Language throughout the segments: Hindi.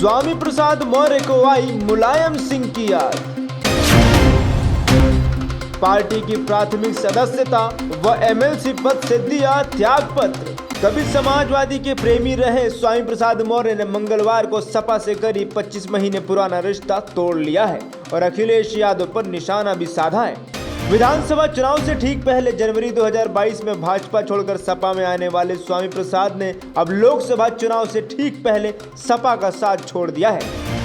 स्वामी प्रसाद मौर्य को आई मुलायम सिंह की याद। पार्टी की प्राथमिक सदस्यता व एमएलसी पद से दिया त्याग पत्र। कभी समाजवादी के प्रेमी रहे स्वामी प्रसाद मौर्य ने मंगलवार को सपा से करीब 25 महीने पुराना रिश्ता तोड़ लिया है और अखिलेश यादव पर निशाना भी साधा है। विधानसभा चुनाव से ठीक पहले जनवरी 2022 में भाजपा छोड़कर सपा में आने वाले स्वामी प्रसाद ने अब लोकसभा चुनाव से ठीक पहले सपा का साथ छोड़ दिया है।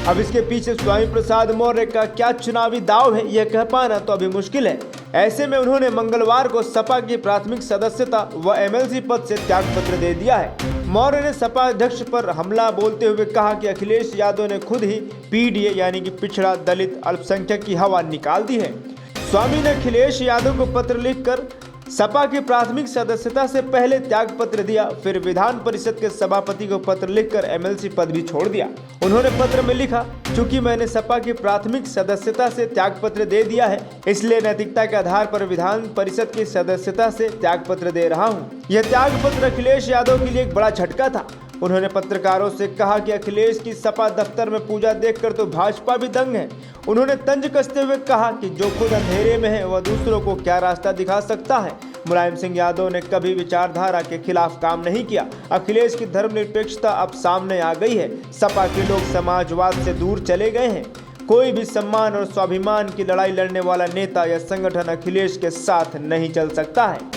अब इसके पीछे स्वामी प्रसाद मौर्य का क्या चुनावी दांव है, यह कह पाना तो अभी मुश्किल है। ऐसे में उन्होंने मंगलवार को सपा की प्राथमिक सदस्यता व एमएलसी पद से त्यागपत्र दे दिया है। मौर्य ने सपा अध्यक्ष पर हमला बोलते हुए कहा कि अखिलेश यादव ने खुद ही पीडीए यानी कि पिछड़ा दलित अल्पसंख्यक की हवा निकाल दी है। स्वामी ने अखिलेश यादव को पत्र लिखकर सपा की प्राथमिक सदस्यता से पहले त्यागपत्र दिया, फिर विधान परिषद के सभापति को पत्र लिखकर एमएलसी पद भी छोड़ दिया। उन्होंने पत्र में लिखा, चूंकि मैंने सपा की प्राथमिक सदस्यता से त्यागपत्र दे दिया है, इसलिए नैतिकता के आधार पर विधान परिषद की सदस्यता से त्यागपत्र दे रहा हूं। यह त्यागपत्र अखिलेश यादव के लिए एक बड़ा झटका था। उन्होंने पत्रकारों से कहा कि अखिलेश की सपा दफ्तर में पूजा देखकर तो भाजपा भी दंग है। उन्होंने तंज कसते हुए कहा कि जो खुद अंधेरे में है वह दूसरों को क्या रास्ता दिखा सकता है। मुलायम सिंह यादव ने कभी विचारधारा के खिलाफ काम नहीं किया। अखिलेश की धर्मनिरपेक्षता अब सामने आ गई है। सपा के लोग समाजवाद से दूर चले गए हैं। कोई भी सम्मान और स्वाभिमान की लड़ाई लड़ने वाला नेता या संगठन अखिलेश के साथ नहीं चल सकता है।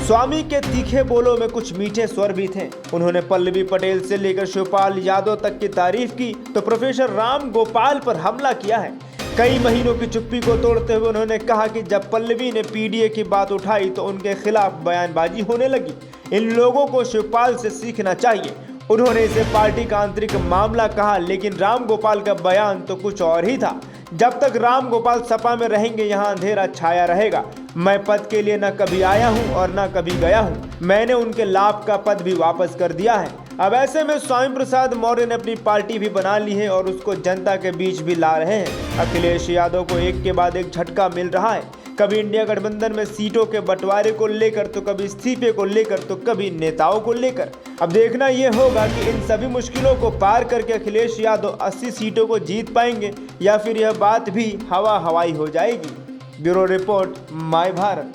स्वामी के तीखे बोलों में कुछ मीठे स्वर भी थे। उन्होंने पल्लवी पटेल से लेकर शिवपाल यादव तक की तारीफ की तो प्रोफेसर राम गोपाल पर हमला किया है। कई महीनों की चुप्पी को तोड़ते हुए उन्होंने कहा कि जब पल्लवी ने पीडीए की बात उठाई तो उनके खिलाफ बयानबाजी होने लगी। इन लोगों को शिवपाल से सीखना चाहिए। उन्होंने इसे पार्टी का आंतरिक मामला कहा, लेकिन राम गोपाल का बयान तो कुछ और ही था। जब तक राम गोपाल सपा में रहेंगे यहाँ अंधेरा छाया रहेगा। मैं पद के लिए न कभी आया हूँ और न कभी गया हूँ। मैंने उनके लाभ का पद भी वापस कर दिया है। अब ऐसे में स्वामी प्रसाद मौर्य ने अपनी पार्टी भी बना ली है और उसको जनता के बीच भी ला रहे हैं। अखिलेश यादव को एक के बाद एक झटका मिल रहा है। कभी इंडिया गठबंधन में सीटों के बंटवारे को लेकर, तो कभी इस्तीफे को लेकर, तो कभी नेताओं को लेकर। अब देखना यह होगा कि इन सभी मुश्किलों को पार करके अखिलेश यादव 80 सीटों को जीत पाएंगे या फिर यह बात भी हवा हवाई हो जाएगी। Bureau report, my Bharat.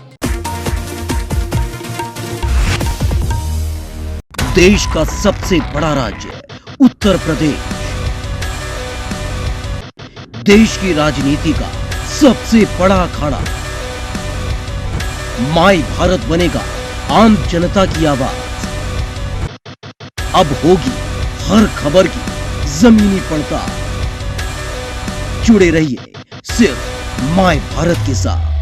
देश का सबसे बड़ा राज्य उत्तर प्रदेश, देश की राजनीति का सबसे बड़ा अखाड़ा, माय भारत बनेगा आम जनता की आवाज। अब होगी हर खबर की जमीनी पड़ताल। जुड़े रहिए सिर्फ माय भारत के साथ।